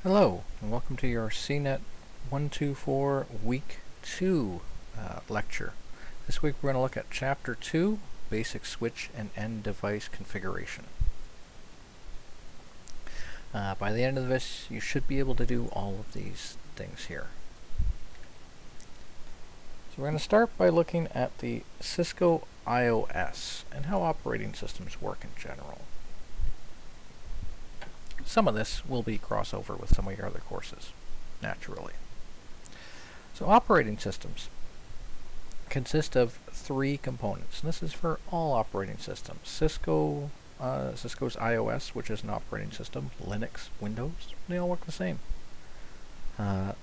Hello, and welcome to your CNET 124 Week 2 lecture. This week we're going to look at Chapter 2, Basic Switch and End Device Configuration. By the end of this, you should be able to do all of these things here. So we're going to start by looking at the Cisco iOS and how operating systems work in general. Some of this will be crossover with some of your other courses, naturally. So operating systems consist of three components, and this is for all operating systems. Cisco's iOS, which is an operating system, Linux, Windows, they all work the same. To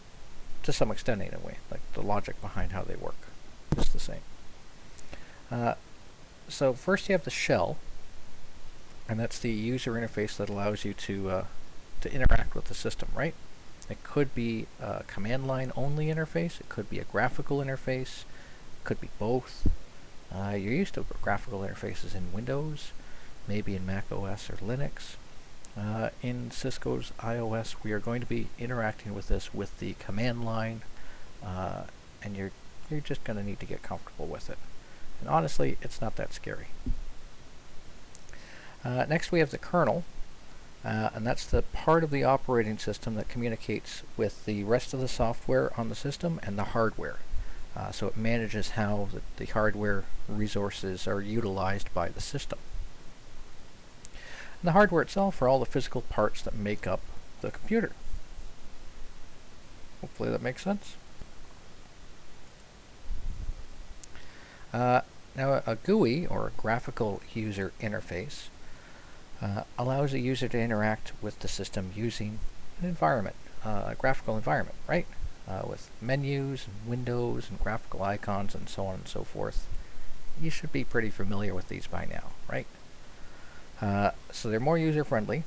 some extent anyway, like the logic behind how they work is the same. So first you have the shell, and that's the user interface that allows you to interact with the system, right? It could be a command line only interface, it could be a graphical interface, it could be both. You're used to graphical interfaces in Windows, maybe in Mac OS or Linux. In Cisco's iOS, we are going to be interacting with this with the command line, and you're just going to need to get comfortable with it. And honestly, it's not that scary. Next we have the kernel, and that's the part of the operating system that communicates with the rest of the software on the system and the hardware. So it manages how the hardware resources are utilized by the system. And the hardware itself are all the physical parts that make up the computer. Hopefully that makes sense. Now a GUI, or a graphical user interface, allows a user to interact with the system using an environment, a graphical environment, right? With menus and windows and graphical icons and so on and so forth. You should be pretty familiar with these by now, right? So they're more user-friendly.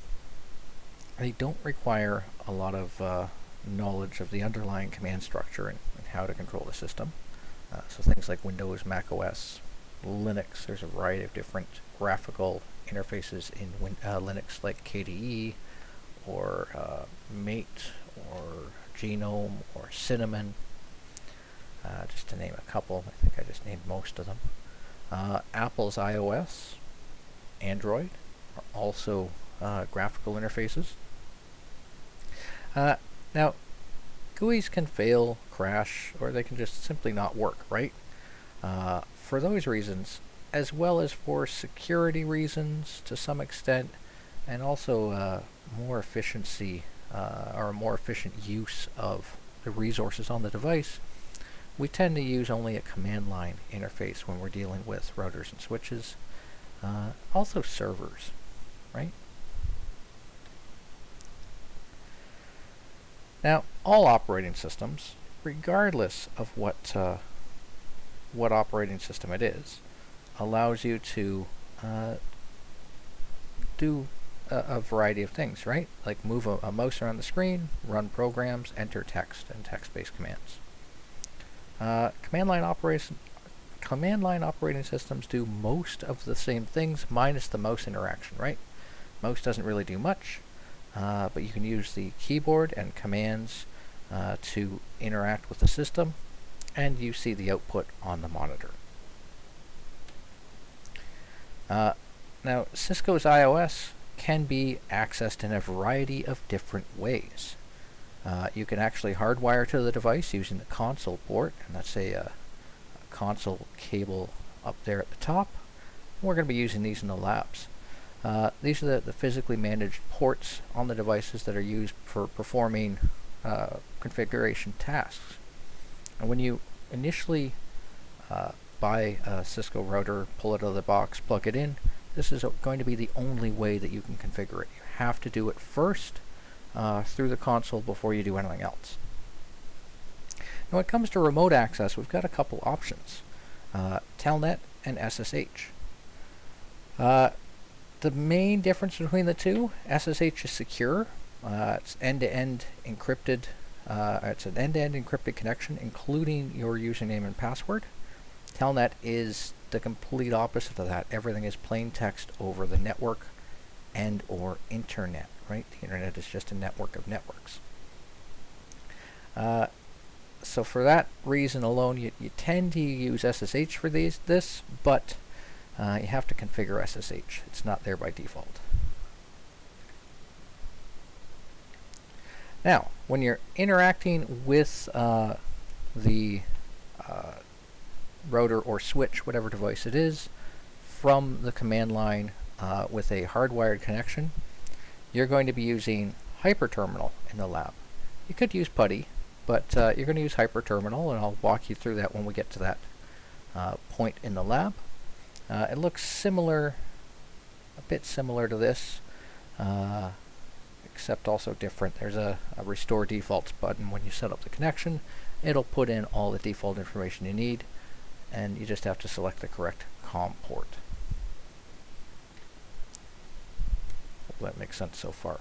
They don't require a lot of knowledge of the underlying command structure and how to control the system. So things like Windows, Mac OS, Linux, there's a variety of different graphical interfaces in Linux, like KDE or Mate or Genome or Cinnamon, just to name a couple. I think I just named most of them. Apple's iOS, Android are also graphical interfaces. Now, GUIs can fail, crash, or they can just simply not work, right? For those reasons, as well as for security reasons to some extent, and also more efficiency or more efficient use of the resources on the device, we tend to use only a command line interface when we're dealing with routers and switches. Also servers, right? Now, all operating systems, regardless of what operating system it is, allows you to do a variety of things, right? Like move a mouse around the screen, run programs, enter text, and text-based commands. Command line operating systems do most of the same things, minus the mouse interaction, right? Mouse doesn't really do much, but you can use the keyboard and commands to interact with the system, and you see the output on the monitor. Now, Cisco's iOS can be accessed in a variety of different ways. You can actually hardwire to the device using the console port, and that's a console cable up there at the top. We're going to be using these in the labs. These are the physically managed ports on the devices that are used for performing configuration tasks. And when you initially buy a Cisco router, pull it out of the box, plug it in, this is going to be the only way that you can configure it. You have to do it first through the console before you do anything else. Now when it comes to remote access, we've got a couple options. Telnet and SSH. The main difference between the two, SSH is secure. It's end-to-end encrypted. It's an end-to-end encrypted connection, including your username and password. Telnet is the complete opposite of that. Everything is plain text over the network and or internet, right? The internet is just a network of networks. So for that reason alone, you tend to use SSH for this, but you have to configure SSH. It's not there by default. Now, when you're interacting with the router or switch, whatever device it is, from the command line with a hardwired connection, you're going to be using hyperterminal in the lab. You could use PuTTY, but you're going to use hyperterminal, and I'll walk you through that when we get to that point in the lab. It looks similar, a bit similar to this, except also different. There's a restore defaults button. When you set up the connection, it'll put in all the default information you need, and you just have to select the correct COM port. Hope that makes sense so far.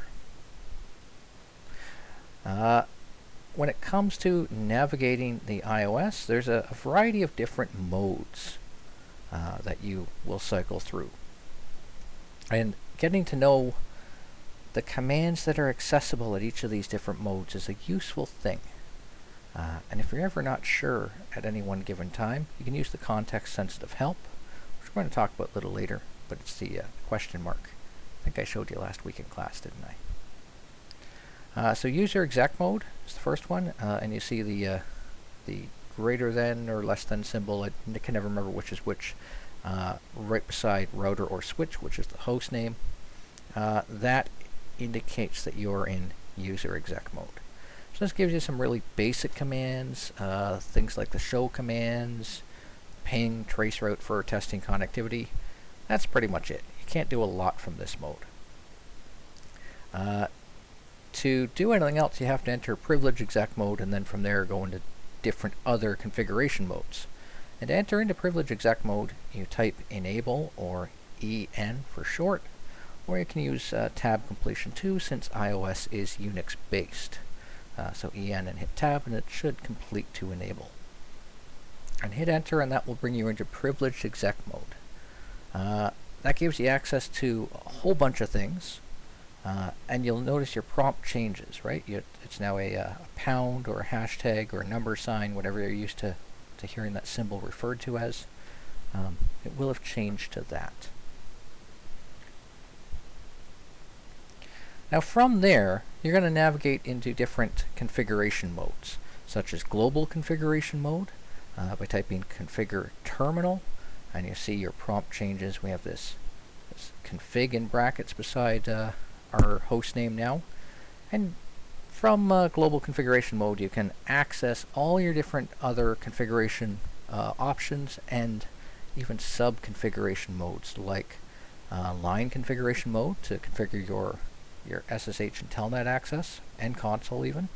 When it comes to navigating the iOS, there's a variety of different modes that you will cycle through. And getting to know the commands that are accessible at each of these different modes is a useful thing. And if you're ever not sure at any one given time, you can use the context-sensitive help, which we're going to talk about a little later, but it's the question mark. I think I showed you last week in class, didn't I? So user exec mode is the first one, and you see the greater than or less than symbol. I can never remember which is which, right beside router or switch, which is the host name. That indicates that you're in user exec mode. So this gives you some really basic commands, things like the show commands, ping, traceroute for testing connectivity. That's pretty much it. You can't do a lot from this mode. To do anything else, you have to enter privilege exec mode, and then from there go into different other configuration modes. And to enter into privilege exec mode, you type enable, or EN for short, or you can use tab completion 2 since iOS is Unix based. So EN and hit tab, and it should complete to enable. And hit enter, and that will bring you into privileged exec mode. That gives you access to a whole bunch of things. And you'll notice your prompt changes, right? It's now a pound or a hashtag or a number sign, whatever you're used to hearing that symbol referred to as. It will have changed to that. Now from there, you're going to navigate into different configuration modes, such as global configuration mode by typing configure terminal, and you see your prompt changes. We have this config in brackets beside our host name now, and from global configuration mode you can access all your different other configuration options and even sub-configuration modes like line configuration mode to configure your SSH and telnet access and console even,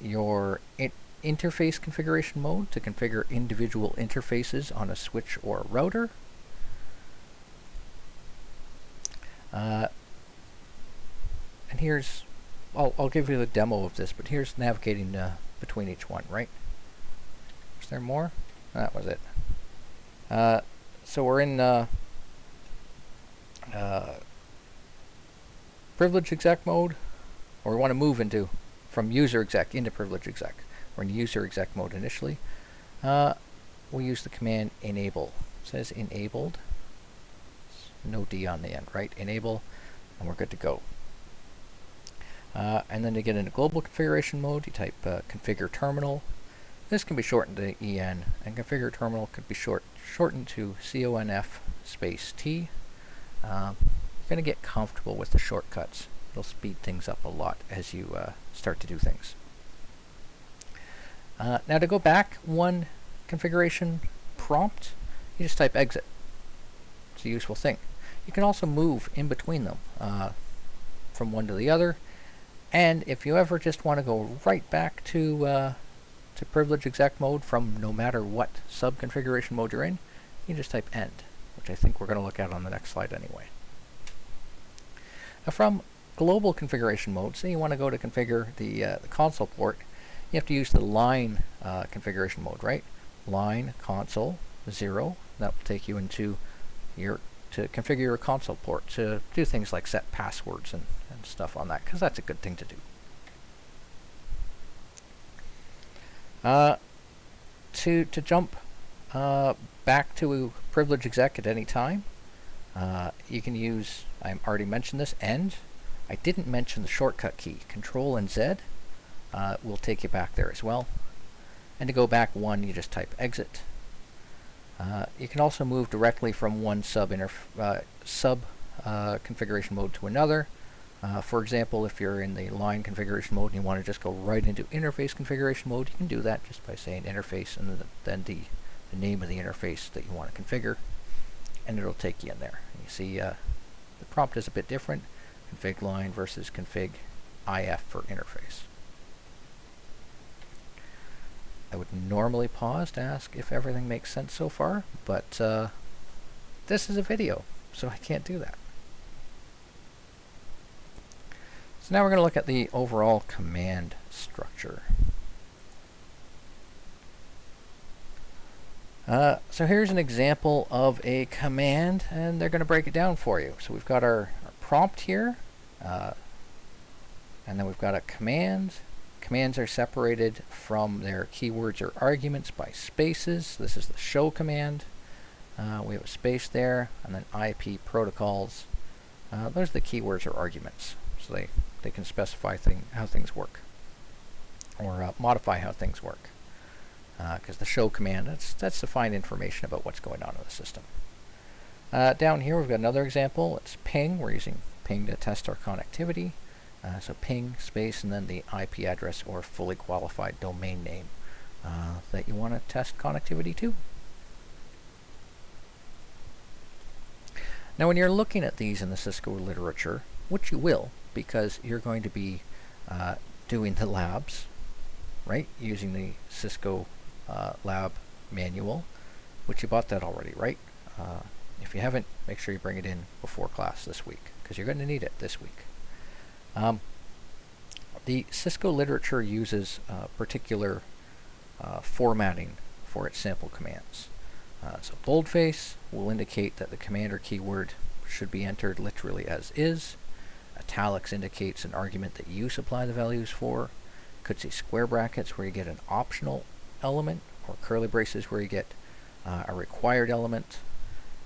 your interface configuration mode to configure individual interfaces on a switch or a router, and here's, I'll give you the demo of this, but here's navigating between each one, right? Is there more? That was it. So we're in privilege exec mode, or we want to move from user exec into privilege exec. We're in user exec mode initially. We use the command enable. It says enabled. No D on the end, right? Enable, and we're good to go. And then to get into global configuration mode, you type configure terminal. This can be shortened to EN, and configure terminal could be shortened to CONF space T. You're going to get comfortable with the shortcuts. It'll speed things up a lot as you start to do things. Now to go back one configuration prompt, you just type exit. It's a useful thing. You can also move in between them from one to the other, and if you ever just want to go right back to privilege exec mode from no matter what sub-configuration mode you're in, you just type end, which I think we're going to look at on the next slide anyway. Now from global configuration mode, say you want to go to configure the console port, you have to use the line configuration mode, right? Line console 0, that will take you into your to configure your console port, to do things like set passwords and stuff on that, because that's a good thing to do. To jump back to privilege exec at any time, you can use, I already mentioned this, end. I didn't mention the shortcut key, Control and Z will take you back there as well. And to go back one, you just type exit. You can also move directly from one sub configuration mode to another. For example, if you're in the line configuration mode and you want to just go right into interface configuration mode, you can do that just by saying interface and then the name of the interface that you want to configure, and it'll take you in there. And you see the prompt is a bit different, config line versus config IF for interface. I would normally pause to ask if everything makes sense so far, but this is a video, so I can't do that. So now we're going to look at the overall command structure. So here's an example of a command, and they're going to break it down for you. So we've got our prompt here, and then we've got a command. Commands are separated from their keywords or arguments by spaces. This is the show command. We have a space there, and then IP protocols. Those are the keywords or arguments. So they can specify how things work, or modify how things work. Because the show command, that's to find information about what's going on in the system. Down here we've got another example. It's ping. We're using ping to test our connectivity. So ping space and then the IP address or fully qualified domain name that you want to test connectivity to. Now when you're looking at these in the Cisco literature, which you will, because you're going to be doing the labs, right, using the Cisco lab manual, which you bought that already, right? If you haven't, make sure you bring it in before class this week, because you're going to need it this week. The Cisco literature uses particular formatting for its sample commands. So boldface will indicate that the command or keyword should be entered literally as is. Italics indicates an argument that you supply the values for. Could see square brackets where you get an optional element, or curly braces where you get a required element.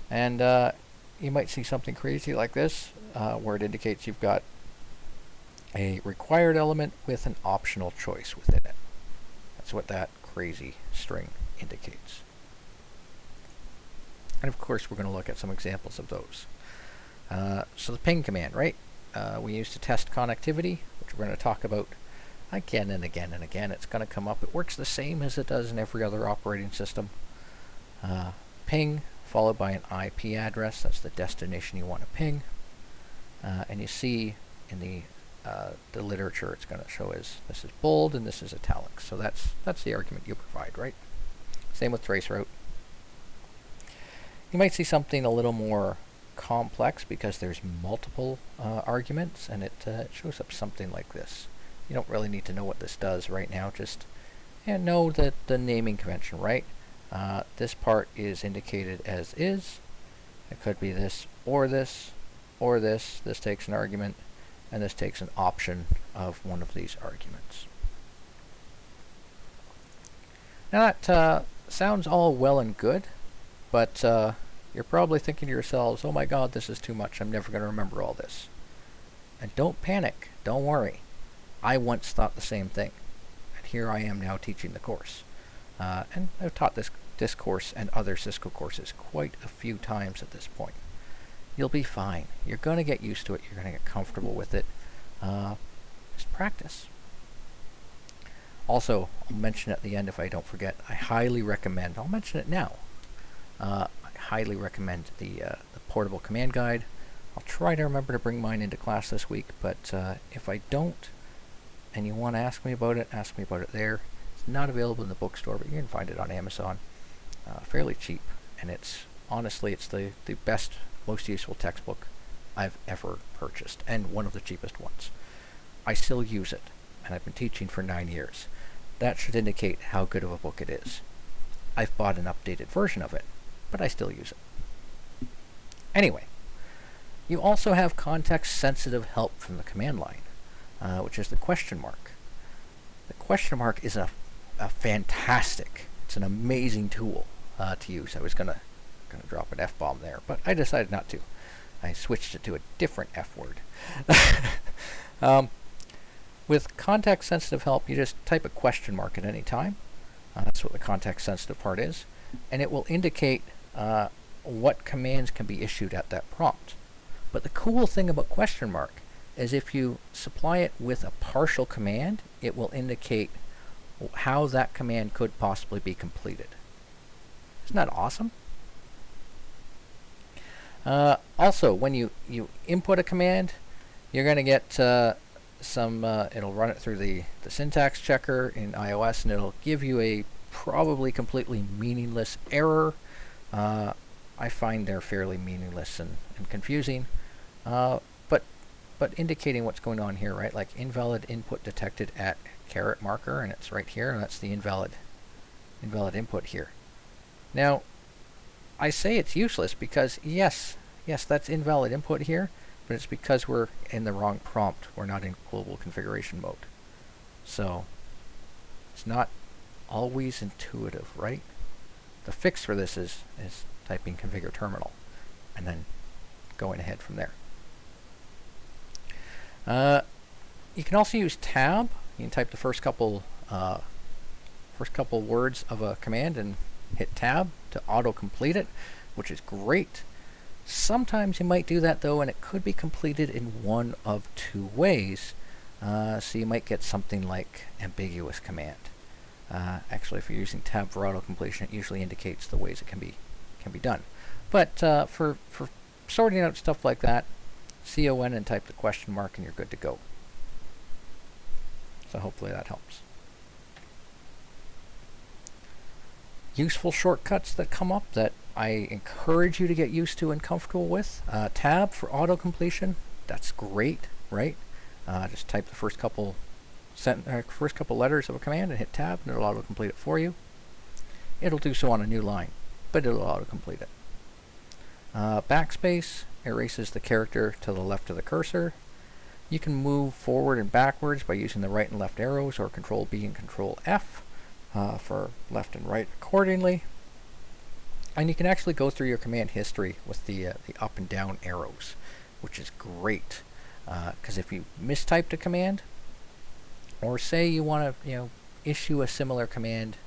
And you might see something crazy like this, where it indicates you've got a required element with an optional choice within it. That's what that crazy string indicates. And of course we're going to look at some examples of those. So the ping command, right? We use to test connectivity, which we're going to talk about again and again and again. It's going to come up. It works the same as it does in every other operating system. Ping followed by an IP address. That's the destination you want to ping. And you see in the literature it's going to show as this is bold and this is italics. So that's the argument you provide, right? Same with traceroute. You might see something a little more complex because there's multiple arguments, and it shows up something like this. You don't really need to know what this does right now, just know that the naming convention, right? This part is indicated as is. It could be this or this or this. This takes an argument, and this takes an option of one of these arguments. Now that sounds all well and good, but you're probably thinking to yourselves, oh my god, this is too much, I'm never going to remember all this. And don't panic, don't worry. I once thought the same thing, and here I am now teaching the course. And I've taught this course and other Cisco courses quite a few times at this point. You'll be fine. You're going to get used to it. You're going to get comfortable with it. Just practice. Also, I'll mention at the end if I don't forget, I highly recommend, I'll mention it now, I highly recommend the portable command guide. I'll try to remember to bring mine into class this week, but if I don't, and you want to ask me about it there. It's not available in the bookstore, but you can find it on Amazon. Fairly cheap, and it's honestly the best, most useful textbook I've ever purchased, and one of the cheapest ones. I still use it, and I've been teaching for 9 years. That should indicate how good of a book it is. I've bought an updated version of it, but I still use it. Anyway, you also have context-sensitive help from the command line, which is the question mark. The question mark is a fantastic, it's an amazing tool to use. I was gonna drop an F-bomb there, but I decided not to. I switched it to a different F word. With context-sensitive help, you just type a question mark at any time. That's what the context-sensitive part is. And it will indicate what commands can be issued at that prompt. But the cool thing about question mark is if you supply it with a partial command, it will indicate how that command could possibly be completed. Isn't that awesome? Also, when you input a command, you're going to get it'll run it through the syntax checker in iOS, and it'll give you a probably completely meaningless error. I find they're fairly meaningless and confusing, but indicating what's going on here, right? Like invalid input detected at caret marker, and it's right here, and that's the invalid input here. Now, I say it's useless because yes, that's invalid input here, but it's because we're in the wrong prompt. We're not in global configuration mode. So it's not always intuitive, right? The fix for this is typing configure terminal and then going ahead from there. You can also use tab. You can type the first couple words of a command and hit tab to auto-complete it, which is great. Sometimes you might do that though, and it could be completed in one of two ways. So you might get something like ambiguous command. Actually, if you're using tab for auto-completion, it usually indicates the ways it can be done. But for sorting out stuff like that, CON and type the question mark and you're good to go. So hopefully that helps. Useful shortcuts that come up that I encourage you to get used to and comfortable with. Tab for auto-completion, that's great, right? Just type the first couple letters of a command and hit tab, and it'll auto-complete it for you. It'll do so on a new line, but it'll auto-complete it. Backspace erases the character to the left of the cursor. You can move forward and backwards by using the right and left arrows, or Control B and Control F for left and right accordingly. And you can actually go through your command history with the up and down arrows, which is great. Because if you mistyped a command, or say you want to issue a similar command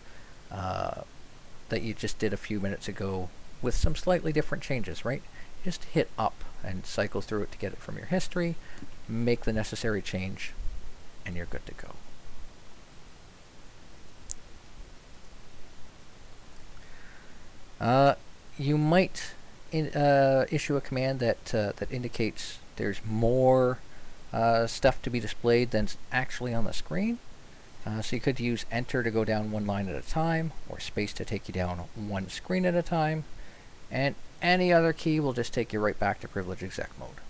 that you just did a few minutes ago with some slightly different changes, right? Just hit up and cycle through it to get it from your history, make the necessary change, and you're good to go. You might issue a command that indicates there's more stuff to be displayed than's actually on the screen. So you could use enter to go down one line at a time, or space to take you down one screen at a time, and any other key will just take you right back to privilege exec mode.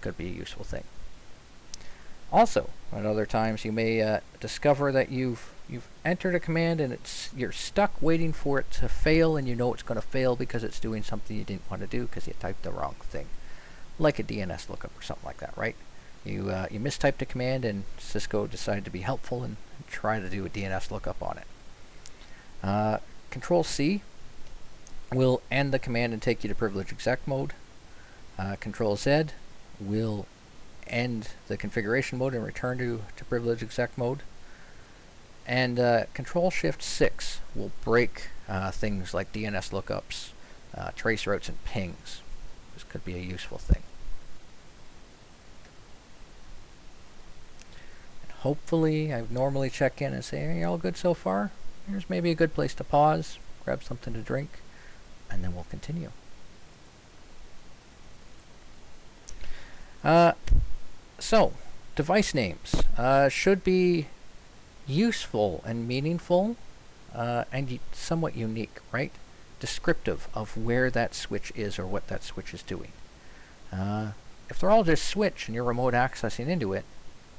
Could be a useful thing. Also, at other times you may discover that you've entered a command and you're stuck waiting for it to fail, and you know it's going to fail because it's doing something you didn't want to do because you typed the wrong thing, like a DNS lookup or something like that, right? You mistyped a command and Cisco decided to be helpful and try to do a DNS lookup on it. Control C will end the command and take you to privilege exec mode. Control Z will end the configuration mode and return to privilege exec mode. And Control Shift 6 will break things like DNS lookups, trace routes, and pings. This could be a useful thing. And hopefully, I normally check in and say, "Are you all good so far?" Here's maybe a good place to pause, grab something to drink, and then we'll continue. So, device names should be useful and meaningful and somewhat unique, right? Descriptive of where that switch is or what that switch is doing. If they're all just switch and you're remote accessing into it,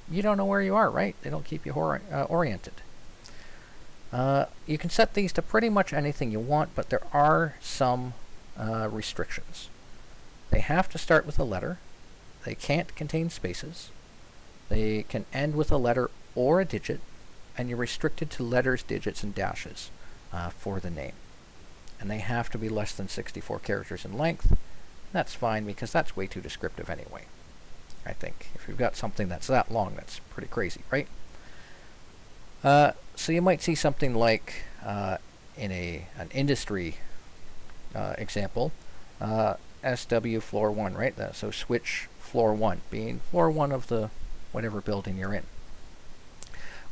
you don't know where you are, right? They don't keep you oriented. You can set these to pretty much anything you want, but there are some restrictions. They have to start with a letter. They can't contain spaces. They can end with a letter or a digit, and you're restricted to letters, digits, and dashes for the name. And they have to be less than 64 characters in length. That's fine because that's way too descriptive anyway. I think if you've got something that's that long, that's pretty crazy, right? So you might see something like in an industry example, SW floor 1, right? So switch floor 1 being floor 1 of the whatever building you're in.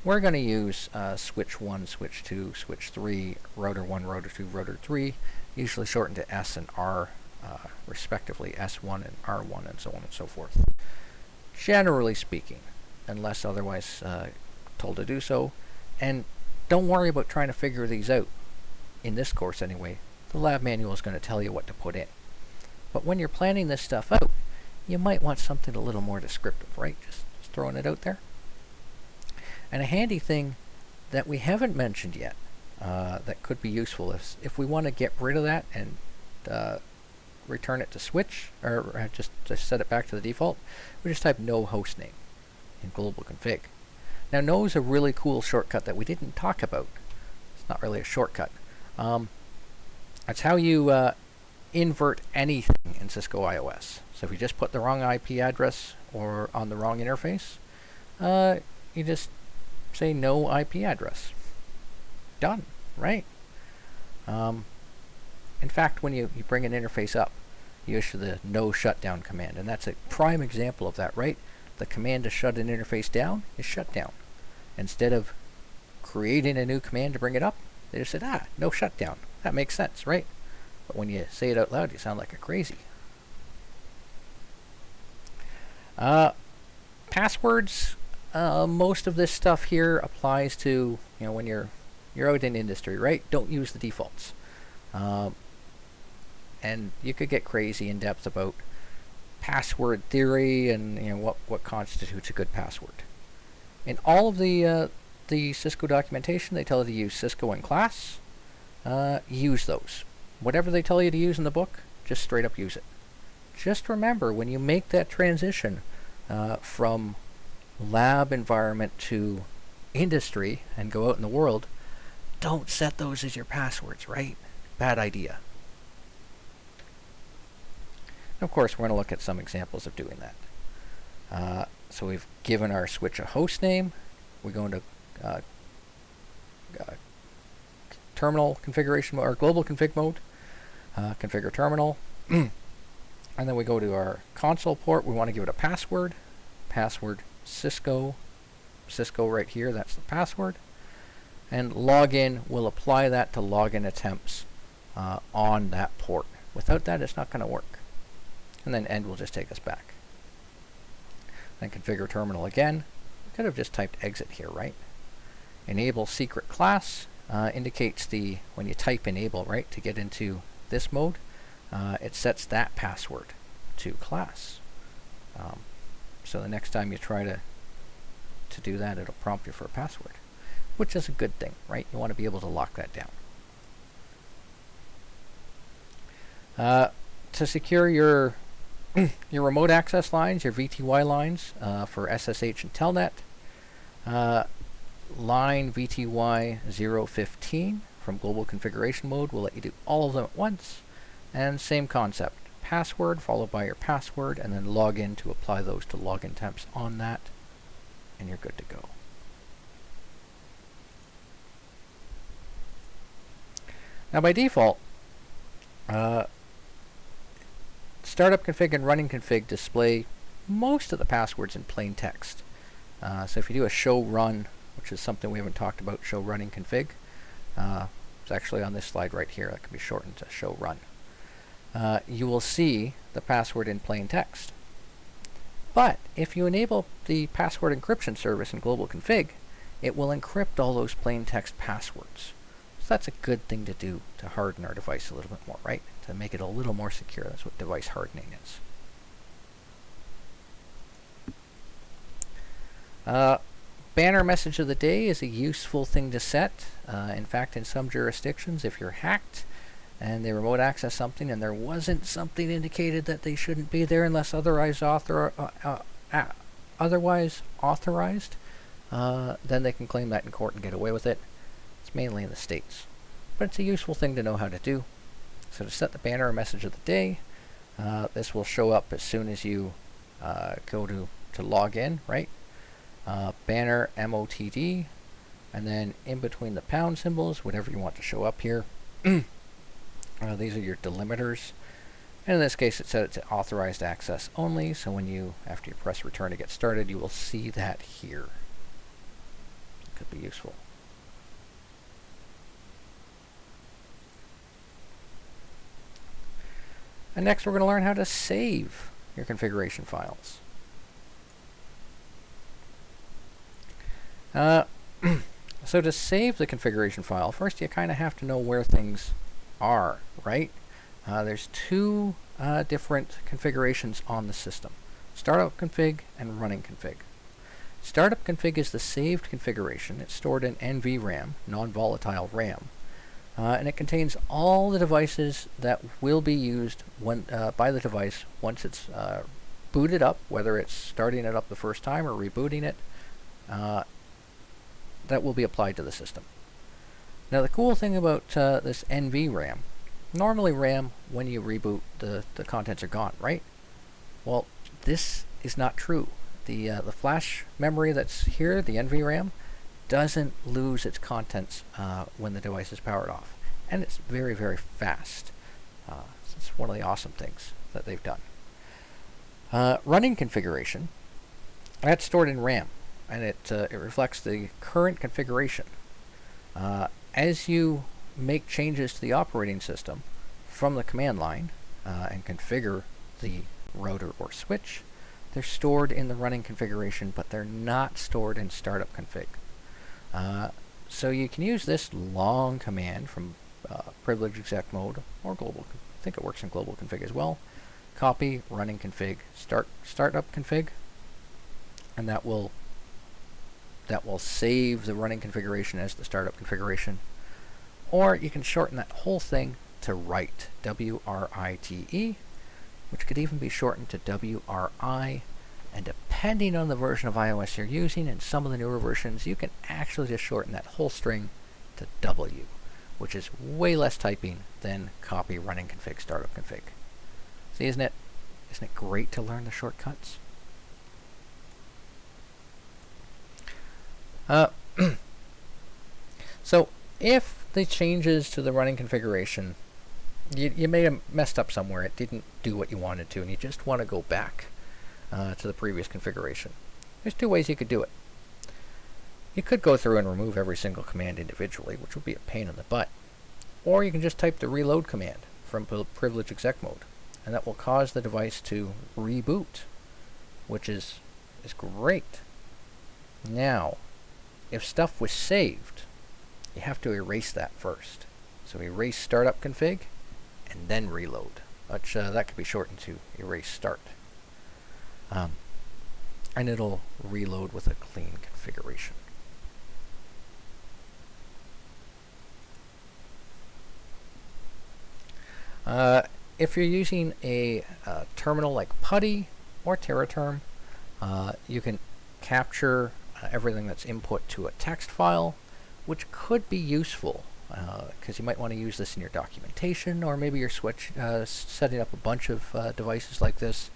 We're going to use switch 1, switch 2, switch 3, router 1, router 2, router 3, usually shortened to S and R respectively, S1 and R1 and so on and so forth. Generally speaking, unless otherwise told to do so. And don't worry about trying to figure these out. In this course anyway, the lab manual is going to tell you what to put in. But when you're planning this stuff out, you might want something a little more descriptive, right? Just throwing it out there. And a handy thing that we haven't mentioned yet that could be useful is if we want to get rid of that and return it to switch, or just set it back to the default, we just type no hostname in global config. Now no is a really cool shortcut that we didn't talk about. It's not really a shortcut. That's how you invert anything in Cisco iOS. So if you just put the wrong IP address or on the wrong interface, you just say no IP address. Done, right? In fact, when you bring an interface up, you issue the no shutdown command, and that's a prime example of that, right? The command to shut an interface down is shutdown. Instead of creating a new command to bring it up, they just said, no shutdown. That makes sense, right? But when you say it out loud, you sound like a crazy. Passwords. Most of this stuff here applies to, when you're out in industry, right? Don't use the defaults. And you could get crazy in depth about password theory and what constitutes a good password. In all of the Cisco documentation, they tell you to use Cisco and class. Use those. Whatever they tell you to use in the book, just straight up use it. Just remember, when you make that transition from lab environment to industry and go out in the world, don't set those as your passwords, right? Bad idea. Of course, we're going to look at some examples of doing that. So we've given our switch a host name. We go into terminal configuration or global config mode, configure terminal, and then we go to our console port. We want to give it a password. Password Cisco right here, that's the password. And login, we'll apply that to login attempts on that port. Without that, it's not going to work. And then end will just take us back. Then configure terminal again. We could have just typed exit here, right? Enable secret class indicates when you type enable, right, to get into this mode, it sets that password to class. So the next time you try to do that, it'll prompt you for a password, which is a good thing, right? You want to be able to lock that down. To secure your remote access lines, your VTY lines for SSH and Telnet, line VTY 015 from global configuration mode will let you do all of them at once. And same concept, password followed by your password, and then login to apply those to login temps on that, and you're good to go. Now by default, startup config and running config display most of the passwords in plain text. So if you do a show run, which is something we haven't talked about, show running config, it's actually on this slide right here. That can be shortened to show run. You will see the password in plain text. But if you enable the password encryption service in global config, it will encrypt all those plain text passwords. So that's a good thing to do to harden our device a little bit more, right? To make it a little more secure. That's what device hardening is. Banner message of the day is a useful thing to set. In fact, in some jurisdictions, if you're hacked, and they remote access something and there wasn't something indicated that they shouldn't be there unless otherwise authorized, then they can claim that in court and get away with it. It's mainly in the States, but it's a useful thing to know how to do. So to set the banner or message of the day, this will show up as soon as you go to log in, right? Banner MOTD, and then in between the pound symbols, whatever you want to show up here. These are your delimiters. And in this case, it's set it to authorized access only, so when after you press return to get started, you will see that here. It could be useful. And next, we're going to learn how to save your configuration files. So to save the configuration file, first you kind of have to know where things are, right? There's two different configurations on the system: startup config and running config. Startup config is the saved configuration. It's stored in NVRAM, non-volatile RAM, and it contains all the devices that will be used by the device once it's booted up, whether it's starting it up the first time or rebooting it. That will be applied to the system. Now the cool thing about this NVRAM, normally RAM, when you reboot, the contents are gone, right? Well, this is not true. The flash memory that's here, the NVRAM, doesn't lose its contents when the device is powered off. And it's very, very fast. It's one of the awesome things that they've done. Running configuration, that's stored in RAM, and it reflects the current configuration. As you make changes to the operating system from the command line and configure the router or switch, they're stored in the running configuration, but they're not stored in startup config. So you can use this long command from privilege exec mode or global. I think it works in global config as well. Copy running config startup config, and that will save the running configuration as the startup configuration. Or you can shorten that whole thing to write, W-R-I-T-E, which could even be shortened to W-R-I. And depending on the version of iOS you're using, and some of the newer versions, you can actually just shorten that whole string to W, which is way less typing than copy running config startup config. See, isn't it great to learn the shortcuts? So if the changes to the running configuration, you may have messed up somewhere, it didn't do what you wanted to, and you just want to go back to the previous configuration, there's two ways you could do it. You could go through and remove every single command individually, which would be a pain in the butt. Or you can just type the reload command from privilege exec mode, and that will cause the device to reboot, which is great. Now, if stuff was saved, you have to erase that first. So erase startup config and then reload, which that could be shortened to erase start. And it'll reload with a clean configuration. If you're using a terminal like PuTTY or TerraTerm, you can capture everything that's input to a text file, which could be useful because you might want to use this in your documentation, or maybe you're setting up a bunch of devices like this,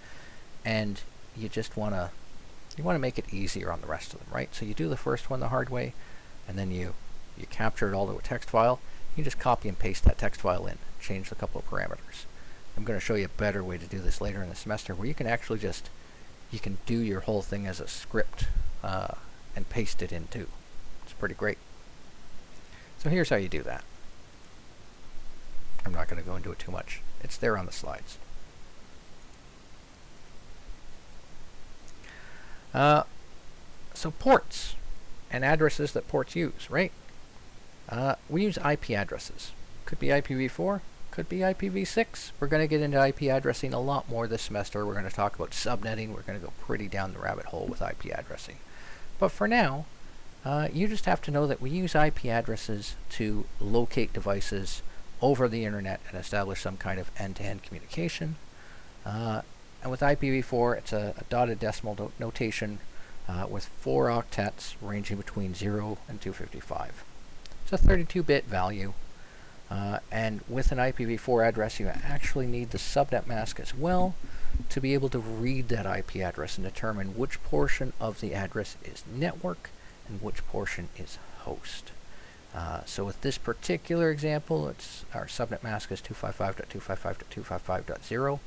and you just want to make it easier on the rest of them, right? So you do the first one the hard way, and then you capture it all to a text file. You just copy and paste that text file in, change a couple of parameters. I'm going to show you a better way to do this later in the semester, where you can actually you can do your whole thing as a script and paste it in too. It's pretty great. So here's how you do that. I'm not going to go into it too much. It's there on the slides. So ports and addresses that ports use, right? We use IP addresses. Could be IPv4, could be IPv6. We're going to get into IP addressing a lot more this semester. We're going to talk about subnetting. We're going to go pretty down the rabbit hole with IP addressing. But for now, you just have to know that we use IP addresses to locate devices over the internet and establish some kind of end-to-end communication. And with IPv4, it's a dotted decimal notation with 4 octets ranging between 0 and 255. It's a 32-bit value. And with an IPv4 address, you actually need the subnet mask as well to be able to read that IP address and determine which portion of the address is network and which portion is host. So with this particular example, our subnet mask is 255.255.255.0.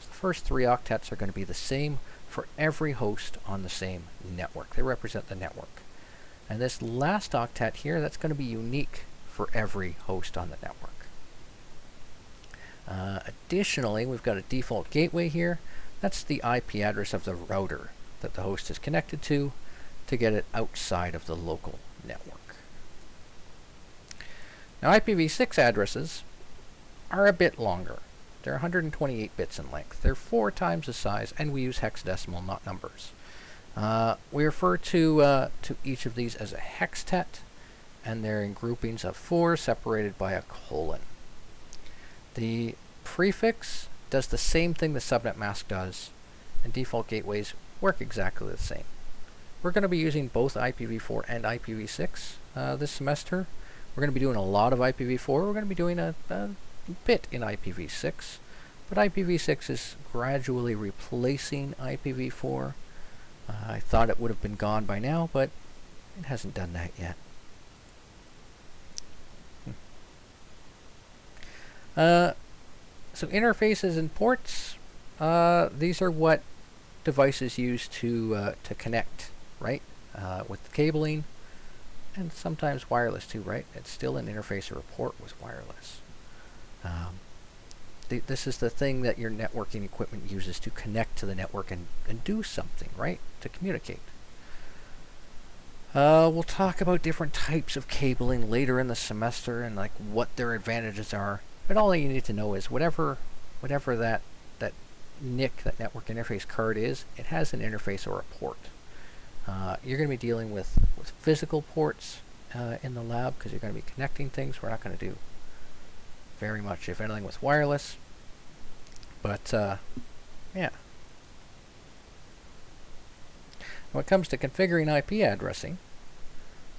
So the first 3 octets are going to be the same for every host on the same network. They represent the network. And this last octet here, that's going to be unique for every host on the network. Additionally, we've got a default gateway here. That's the IP address of the router that the host is connected to get it outside of the local network. Now, IPv6 addresses are a bit longer. They're 128 bits in length. They're 4 times the size, and we use hexadecimal, not numbers. We refer to each of these as a hextet, and they're in groupings of 4 separated by a colon. The prefix does the same thing the subnet mask does, and default gateways work exactly the same. We're going to be using both IPv4 and IPv6 this semester. We're going to be doing a lot of IPv4. We're going to be doing a bit in IPv6, but IPv6 is gradually replacing IPv4. I thought it would have been gone by now, but it hasn't done that yet. So interfaces and ports, these are what devices use to connect, right? With the cabling, and sometimes wireless too, right? It's still an interface or a port with wireless. This is the thing that your networking equipment uses to connect to the network and do something, right? To communicate. We'll talk about different types of cabling later in the semester and like what their advantages are. But all you need to know is whatever that NIC, that network interface card is, it has an interface or a port. You're going to be dealing with physical ports in the lab because you're going to be connecting things. We're not going to do very much, if anything, with wireless. But yeah. When it comes to configuring IP addressing,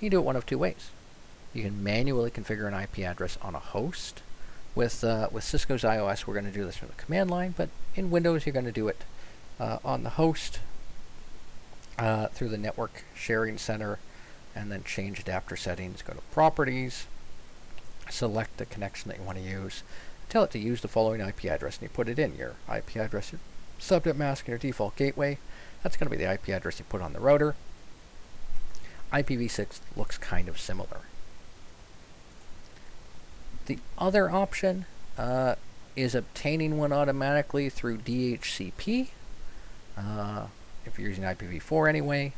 you do it one of 2 ways. You can manually configure an IP address on a host. With Cisco's iOS, we're going to do this from the command line, but in Windows, you're going to do it on the host through the Network Sharing Center, and then change adapter settings, go to Properties, select the connection that you want to use, tell it to use the following IP address, and you put it in, your IP address, your subnet mask, and your default gateway. That's going to be the IP address you put on the router. IPv6 looks kind of similar. The other option is obtaining one automatically through DHCP, if you're using IPv4 anyway,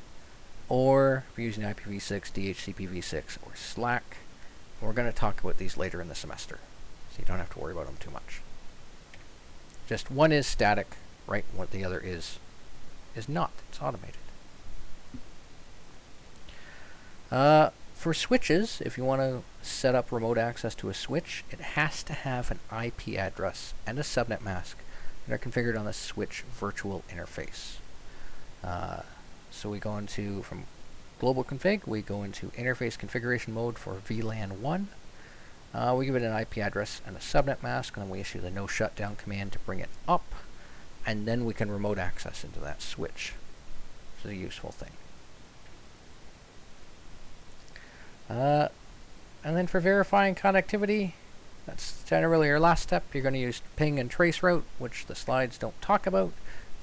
or if you're using IPv6, DHCP v6, or Slack. We're going to talk about these later in the semester, so you don't have to worry about them too much. Just one is static, right? What the other is not. It's automated. For switches, if you want to set up remote access to a switch, it has to have an IP address and a subnet mask that are configured on the switch virtual interface. So we go into, from global config, we go into interface configuration mode for VLAN 1. We give it an IP address and a subnet mask, and then we issue the no shutdown command to bring it up, and then we can remote access into that switch. Which is a useful thing. And then for verifying connectivity, that's generally your last step. You're going to use ping and traceroute, which the slides don't talk about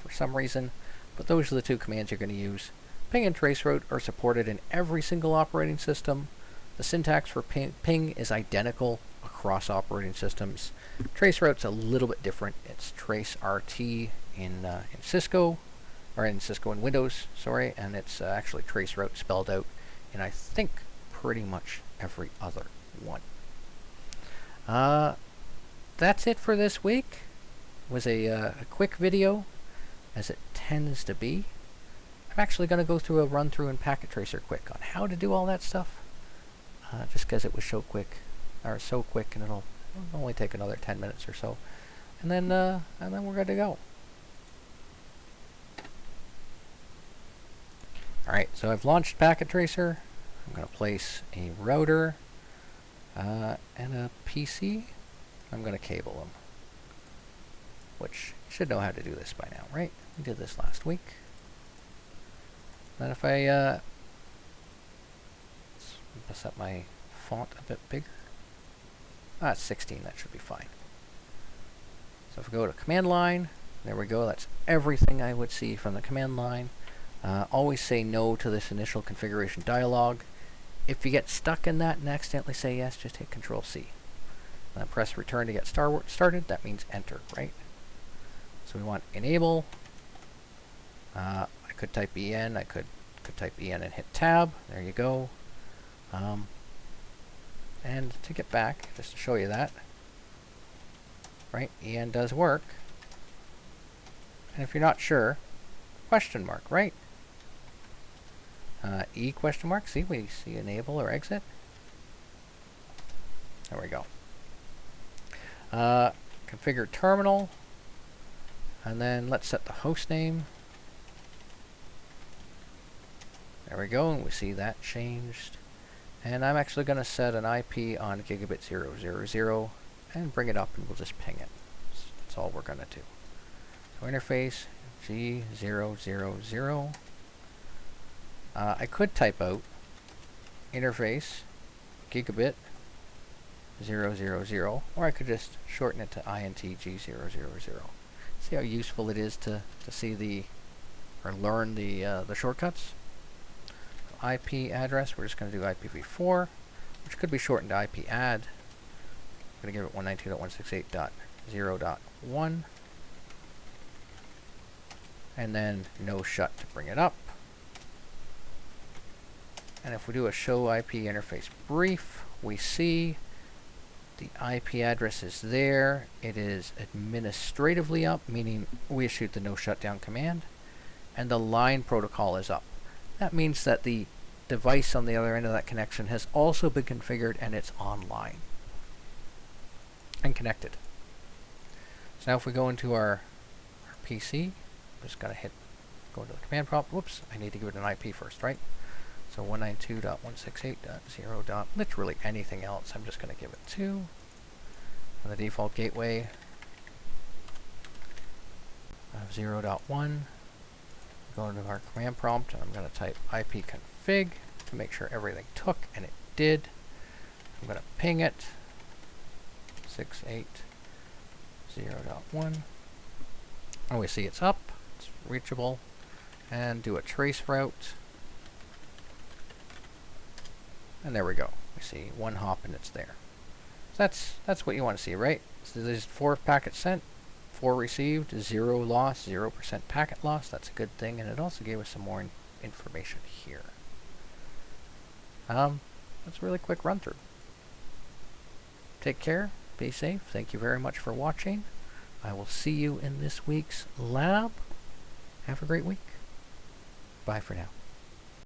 for some reason, but those are the 2 commands you're going to use. Ping and traceroute are supported in every single operating system. The syntax for ping is identical across operating systems. Traceroute's a little bit different. It's trace RT in Cisco, or in Cisco and Windows, sorry, and it's actually traceroute spelled out in, I think, pretty much every other one. That's it for this week. It was a quick video, as it tends to be. I'm actually going to go through a run through in Packet Tracer quick on how to do all that stuff, just because it was so quick, and It'll only take another 10 minutes or so, and then we're good to go. Alright, so I've launched Packet Tracer. I'm going to place a router and a PC. I'm going to cable them, which you should know how to do this by now, right? We did this last week. Then if I let's set my font a bit bigger. It's 16, that should be fine. So if we go to command line, there we go, that's everything I would see from the command line. Always say no to this initial configuration dialog. If you get stuck in that and accidentally say yes, just hit Control C. Then press return to get started. That means enter, right? So we want enable. I could type EN. I could type EN and hit tab. There you go. And to get back, just to show you that, right? EN does work. And if you're not sure, question mark, right? E question mark, see, we see enable or exit. There we go. Configure terminal, and then let's set the host name. There we go, and we see that changed. And I'm actually going to set an IP on gigabit 000 and bring it up, and we'll just ping it. That's all we're going to do. So interface G000. I could type out interface gigabit 000, or I could just shorten it to INTG000. See how useful it is to see or learn the shortcuts. IP address, we're just going to do IPv4, which could be shortened to IP add. I'm going to give it 192.168.0.1, and then no shut to bring it up. And if we do a show IP interface brief, we see the IP address is there. It is administratively up, meaning we issued the no shutdown command, and the line protocol is up. That means that the device on the other end of that connection has also been configured and it's online and connected. So now if we go into our PC, I'm just going to go to the command prompt. Whoops, I need to give it an IP first, right? So 192.168.0. Literally anything else, I'm just going to give it 2. And the default gateway of 0.1. Go into our command prompt, and I'm going to type ipconfig to make sure everything took, and it did. I'm going to ping it 680.1. And we see it's up, it's reachable, and do a trace route. And there we go. We see one hop and it's there. So that's what you want to see, right? So there's 4 packets sent, 4 received, 0 loss, 0% packet loss. That's a good thing, and it also gave us some more information here. That's a really quick run through. Take care, be safe. Thank you very much for watching. I will see you in this week's lab. Have a great week. Bye for now.